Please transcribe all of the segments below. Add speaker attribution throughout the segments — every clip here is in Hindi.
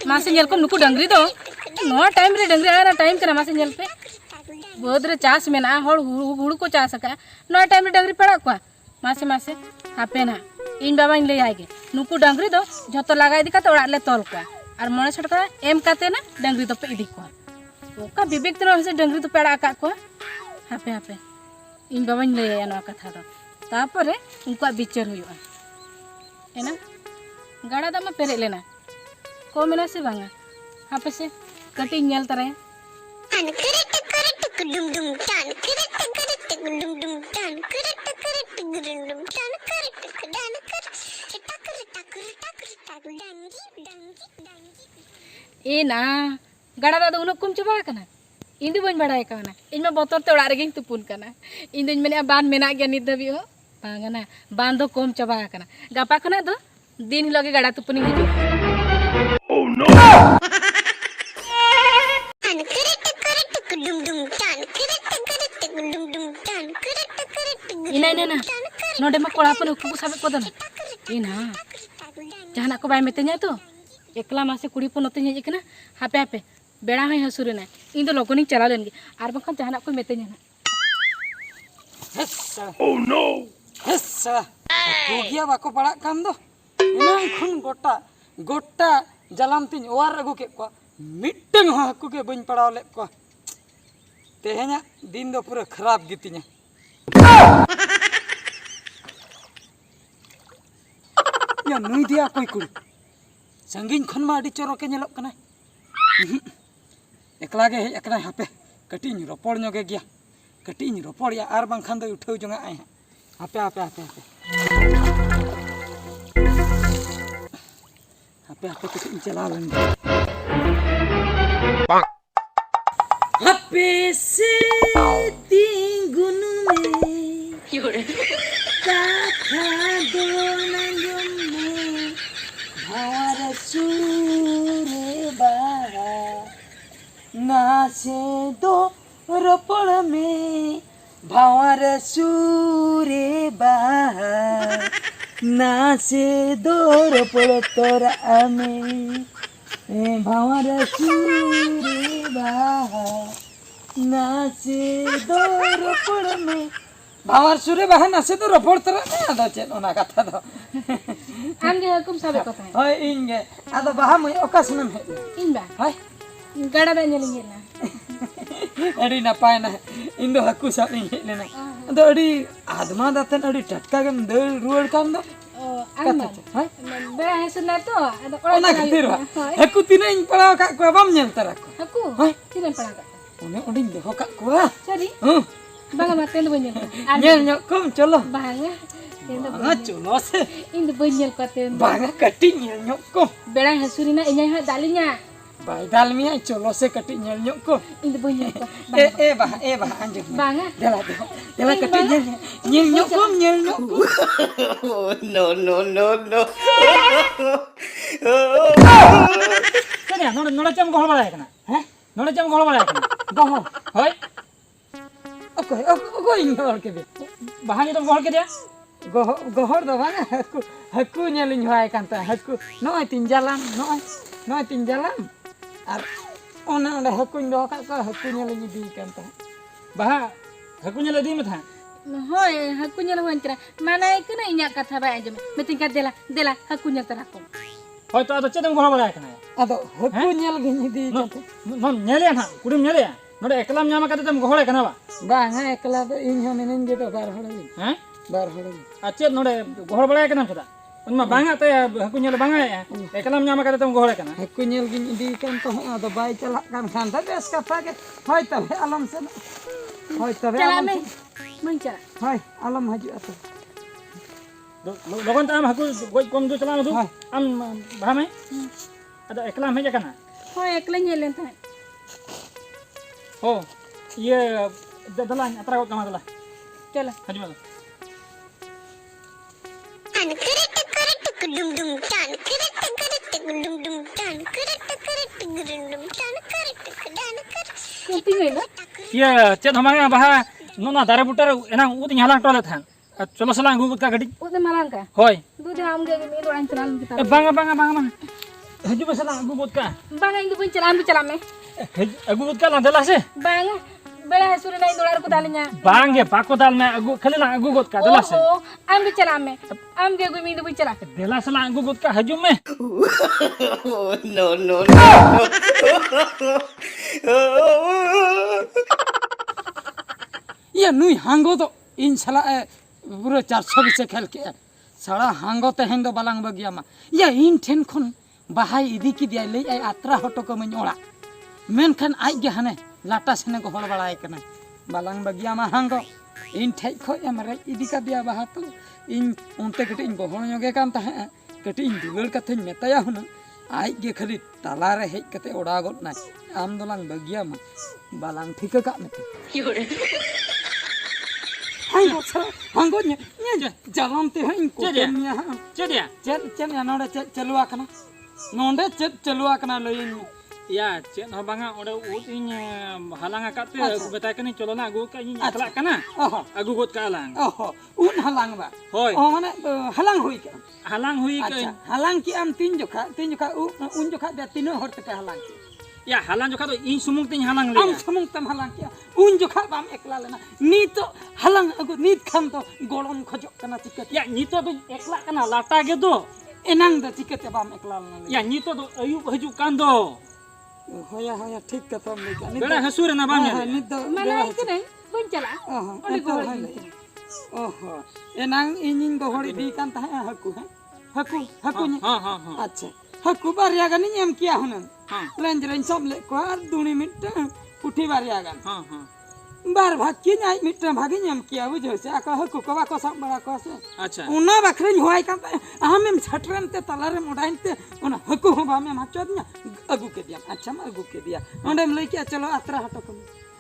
Speaker 1: मासे जल को नुकु डंगरी दो नो टाइम रे डंगरी आना टाइम करा मासे जल पे बहुत रे चास में ना हड़ हुड़ को चास का नो टाइम रे डंगरी पड़ा को मासे मासे हापे ना इन बाबा इन ले आएगे नुकु डंगरी दो जतो लगा इदी का ओड़ा ले तोल का और मने छटका एम काते ना डंगरी तो पे इदी को ओका विवेक तो से डंगरी तो पेड़ा का को हापे हापे इन बाबा इन ले आया नो कथा दो तापरे उनका बिचार हुआ है ना गाड़ा दम पेरे लेना को मेना से बांगा हापे से कटिंग नेल तरे ए ना गाड़ा दा उन कुम चबा कना इन दो बन बड़ाय कना इन में बोतल ते ओड़ा रे गिन तुपुन कना इन दो मेने बान मेना गया नित दबी हो बांगना बान दो कम चबा कना गापा खना दो दिन लगे गाड़ा तुपुनी हिजु ओह नो इना इना ना नोडे मा कोड़ा पन उकु साबे को दना इना जहाना को बाय मेतेnya तो एकला मासे कुड़ी पन नते हेज कना हापे हापे बेड़ा है हसुरे ना इन दो लोगोनी चला लेनगे आर बखन जहाना को मेतेnya ना
Speaker 2: ओह नो हेसा गोगिया बाको पड़ा कान दो इना खुन गोटा गोटा जलाम तिन ओर अगु के को मिटंग हाकु के बन पड़ाव ले को तेहे냐 दिन दो पूरा खराब गितिnya या नुई दिया कोई कुड़ी संगीन खन मा अडी चोरो के नेलोक कना एकला गे हेज एकला हापे कटिंग रोपड़ नगे गया कटिंग रोपड़ या आर बांग खान दो उठाव जंगा आय हापे हापे हापे हापे हापे हापे कटिंग चला लन हापे से तिंगुन में काथा दो नंगम में भार सूरे बाहा नाचे दो रोपड़ में भावर सूरे बाहा नाचे दो रोपड़ तोरा में भावर सूरे बाहा नाचे दो रोपड़ में भावर सूरे बाहा नाचे दो रोपड़ तोरा में आदो चेन ओना कथा दो
Speaker 1: आम गे हुकुम साबे कथा
Speaker 2: होय इंगे आदो बाहा मय ओकास में
Speaker 1: इन बा
Speaker 2: होय
Speaker 1: गाड़ा दा नेलिंगे ना
Speaker 2: अड़ी नपाय ना इन दो हकु सा लेना तो अड़ी आदमा दातन अड़ी टटका गम दे रुड़ काम दो
Speaker 1: आमा
Speaker 2: हाय
Speaker 1: बेड़ा है सुना तो आदो
Speaker 2: ओना खातिर हकु तीन इन पड़ाव का को बाम नेल तरा को
Speaker 1: हकु
Speaker 2: हाय
Speaker 1: तीन पड़ा का
Speaker 2: ओने ओडी देहो का को
Speaker 1: सरी
Speaker 2: हां
Speaker 1: बांगा माते दो बन्यल
Speaker 2: नेल नो कम चलो
Speaker 1: बांगा
Speaker 2: हां चलो से
Speaker 1: इन दो बन्यल कते
Speaker 2: बांगा कटी नेल नो को
Speaker 1: बेड़ा है सुरीना इnya हा dalinya
Speaker 2: बाय दाल मिया चलो से कटी नेल नो को
Speaker 1: इन दो बन्यल को
Speaker 2: ए बा अंजू
Speaker 1: बांगा
Speaker 2: देला कटी नेल नो को
Speaker 3: No, no, no, no.
Speaker 2: क्या नोड़ा चम गोहल बड़ा है कना हैं नोड़ा चम गोहल बड़ा है कना गोहल होय ओको इन गोहल के दे बाहानी तुम गोहल के दिया गोहल दो बांगा हकु नेलिन होय कांता हकु नोय तीन जालाम और ओना ओंडे हकु दो का को हकु नेलिन दी कांता बाहा हकु नेल दी मथा
Speaker 1: होय हकु नेल होन करा माना इकना इnya कथा बाय आजम मेतिन का देला हकु नेल तरा को
Speaker 2: होय तो चेदम गोहल बड़ा है कना अदो हकु नेल गिनी दी कांता नेले ना कुडिम नेले नोडे एकलाम न्यामा कते तम गोहल कना बांगा एकला तो इन हो मिनिन जे तो बार होड़े हैं बार होड़े अच्छा नोडे गोहल बड़ा है कना छदा उनमा बांगा ते हकु नेल बांगा है एकलाम न्यामा कते तम गोहल कना हकु नेल गिनी दी कान तो अदो बाय चला कान खान ता बेस कथा के होय तबे आलम से होय तबे
Speaker 1: चला में मन चला
Speaker 2: होय आलम हजु अतो लोगन ताम हकु गोय कम दो चला दो आम भामे अदो एकलाम हेज कना
Speaker 1: होय एकला नेलेन था
Speaker 2: हो ये दला अतरा को कमा दला
Speaker 1: चला
Speaker 2: हजु में ये चेत हमारे बाहा नोना दारे बुटर एना उत हाला टोले थान चलो सला अंगू का गड़ी
Speaker 1: उते मालांग का
Speaker 2: होय
Speaker 1: दूध आम गे मी दोड़ान चलान की
Speaker 2: ए बांगा बांगा बांगा बांगा हजू बे सला अंगू का
Speaker 1: बांगा इंदु बन चलान भी चला में
Speaker 2: अंगू का लांदला से
Speaker 1: बांगा बेला हसुरे नहीं दोड़ार को दालिnya
Speaker 2: बांगे पाको दाल में अंगू खले ना अंगू का दला से
Speaker 1: आम भी चला में आम गे मी इंदु बन चला
Speaker 2: दला सला अंगू का हजू में
Speaker 3: Oh, no, no, no.
Speaker 4: ये नुई हांगो तो इन सला पूरा 420 से खेल के सड़ा हांगो ते हेंदो बालांग बगिया मा या इन ठेन खन बाहाय इदी की दिया ले आई आत्रा हटो को मन ओड़ा मेनखान आज गे हने लाटा सेने को हड़ बड़ाय कना बालांग बगिया मा हांगो इन ठेक खो एमरे इदी का दिया बाहा तो इन उनते कटे इन गोहण योगे कान ता कटे इन दुलर कथे मेताया हुना आज गे खाली ताला रे हेज कते ओड़ा गोल ना आम दोलांग बगिया मा बालांग ठीक का मते हांगो nya jalan teh ingko nya
Speaker 2: चलिया
Speaker 4: cen ya nonde celua kana nonde celua kana loyin
Speaker 2: या चेन हो बांगा ओडे उत इन हालांग काते बताय कनी चलो ना अगू का इन अखला कना अगू गोत का हालांग
Speaker 4: oho un halang ba
Speaker 2: होय
Speaker 4: oh mane halang hui ka
Speaker 2: हालांग हुई
Speaker 4: acha halang ki am tin jokha un jokha da tino hor te halang ki
Speaker 2: या हालांग जो खा तो इन सुमुंग तिन हालांग ले
Speaker 4: am samung tam halang ki un jokha bam ekla lena ni to halang agu nit kham to golom khojok kana tiket
Speaker 2: या नी तो एकला कना लाटा गे दो
Speaker 4: enang da tiket bam ekla lena
Speaker 2: या नी तो अयुब हजू कान दो
Speaker 4: hoya ठीक कथम ले का
Speaker 2: बेड़ा हसुर ना balm
Speaker 4: ni to
Speaker 1: mana itu नहीं बन चला
Speaker 4: ओहो एनांग इनिन गोहड़ी दी कान ताहे हकु
Speaker 2: हां हां हां
Speaker 4: अच्छा हकु बारिया गनी एम किया हुनन
Speaker 2: हां
Speaker 4: लेंज रेन सब ले को दुनी मिट पुठी बारिया गन
Speaker 2: हां हां
Speaker 4: बार भाग की नाइ मिट भागी एम किया बुझो से आका हकु कवा को सब बड़ा को से
Speaker 2: अच्छा
Speaker 4: उना बखरिन होय कान हम एम छटरन ते तलारे मोडाइन ते उना हकु हो बा में माचो दिया अगु के दिया अच्छा मा अगु के दिया ओंडे में लेके चलो आत्रा हटो को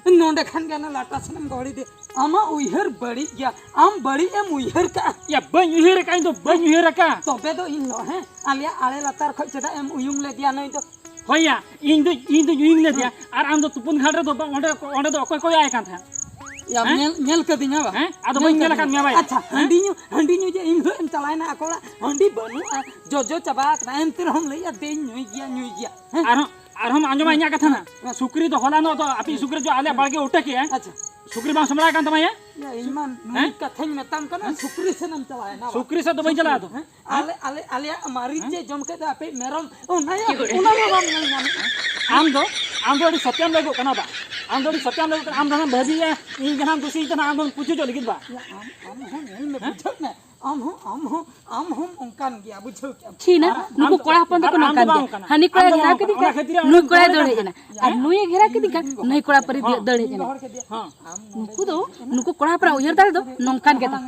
Speaker 4: नोंडे खान गना लाटा सनम गोड़ी दे आमा उइहर बड़ी गया आम बड़ी एम उइहर का
Speaker 2: या बन उहेर का इन तो बन उहेर का
Speaker 4: तबे तो इन लो है आलिया आले लातार खो चदा एम उयुंग ले दिया नहीं तो
Speaker 2: होया इन तो यूइंग ले दिया और आम तो तुपुन घाट रे तो ओंडे ओंडे तो कोई कोई आय कान था
Speaker 4: या नेल के दिना बा
Speaker 2: हैं आदो बन गेला कान मिया भाई
Speaker 4: अच्छा हंडी न्यू जे इन लो एम चलायना अकोला हंडी बनु जो चबा ना एम तिर हम ले दे न्यू गया
Speaker 2: और हम आंजमा इन्या कथा ना सुक्री तो होला न तो आपी सुक्री जो आले बाळगे उठे के
Speaker 4: अच्छा
Speaker 2: सुक्री बाम समरा कान तमाया
Speaker 4: या इमान नुई कथन में तम कना सुक्री से नम चलायना
Speaker 2: सुक्री से तो बन चला तो
Speaker 4: आले हमारी जे जम के आपे मेरम ओ नया उना बाम नहीं
Speaker 2: आम दो अडी सत्यम लगो कना बा आम दो सत्यम लगो आम धन भजिया इन गनाम दुसी तना आम पूछो जो लिखित बा
Speaker 4: आम हो नहीं में बुझो ना आम हो उनकान गया बुझो क्या
Speaker 1: छीना नुको कोड़ा हपन को नकान हानि कोड़ा घेरा के दिका नुई कोड़ा दड़े जना और नुई घेरा के दिका नई कोड़ा पर दड़े जना
Speaker 2: हां
Speaker 1: नुको दो नुको कोड़ा पर उयर दड़ दो नंकान के तक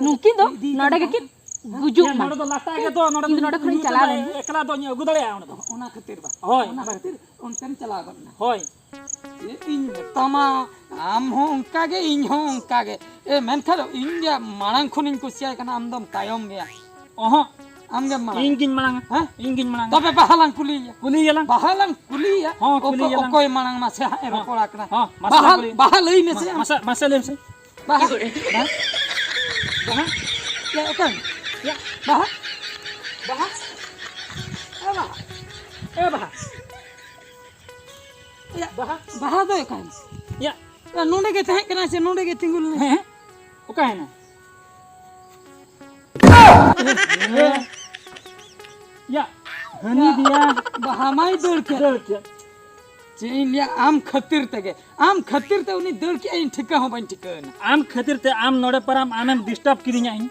Speaker 1: नुकी दो नडे के गुजु
Speaker 2: नोड तो लाटा के तो
Speaker 1: नोड खरी चला रे
Speaker 2: एकला तो अगु दले आ तो
Speaker 4: ओना खातिर बा
Speaker 2: होय
Speaker 4: ओना खातिर उनकन चला गना
Speaker 2: होय
Speaker 4: ये इन तमा आम हो उनका गे इन हो उनका गे ए मेनखा इन या मांग खुनिन कुसिया कना आमदम तायम गया
Speaker 2: ओहो
Speaker 4: आम गे मांग
Speaker 2: इंगिन मलांग हां इंगिन मलांग
Speaker 4: तबे बहालां कुलिया
Speaker 2: कुली यला
Speaker 4: हां
Speaker 2: कुली यला
Speaker 4: कोई मांग मा से हा रोकोड़ा कना
Speaker 2: हां मसा
Speaker 4: बहालई में से
Speaker 2: मसा ले से
Speaker 4: बहा या ओकन या बहा
Speaker 2: ए बहा
Speaker 4: या बहा दो कन
Speaker 2: या
Speaker 4: नोंडे के तहे कना से नोंडे के तिंगुल ने
Speaker 2: हैं ओका है ना या हनी दिया
Speaker 4: बहामाई दौड़ के चीन या आम खतिर ते उनी दौड़ के इन ठिका हो बन ठिका
Speaker 2: आम खतिर ते आम नोडे पर आम डिस्टर्ब किदिया इन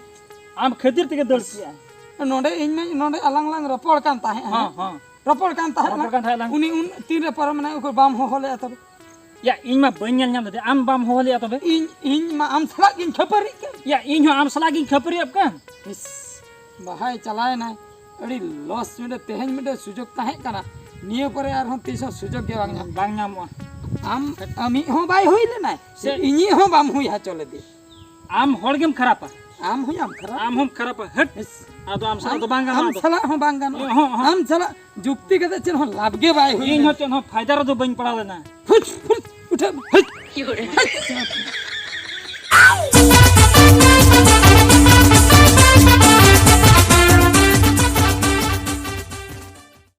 Speaker 2: आम खतिर ते दौड़ किया
Speaker 4: नोडे इन में नोडे अलंग लंग रपोड़ कान ताहे
Speaker 2: हां हां
Speaker 4: रपोड़ कान ताहे उनी उन तीन रे पर मने ओकर बाम हो होले तब
Speaker 2: या इन मा बन्यल नाम दे आम बाम हो होले तबे
Speaker 4: इन मा आम सला इन खपरी के
Speaker 2: या इन हो आम सला गिन खपरी अब कान
Speaker 4: बहाय चलाए ना अड़ी लॉस में तेहन में सुजोग ताहे कना निये पर यार हम तीसो सुजोग के
Speaker 2: बांग नाम
Speaker 4: आम अमी हो बाय होइले ना से इनी हो बाम हुई हा चले दे
Speaker 2: आम होड़गेम खरापा
Speaker 4: आम हुई आम
Speaker 2: खरापा हट आ तो आम सला तो बांगा
Speaker 4: आम सला हो बांगा आम सला जुक्ति के चल हो लाभगे बाय हुई
Speaker 2: इन हो चन हो फायदा रो तो बन पड़ा लेना
Speaker 4: फुट उठ हट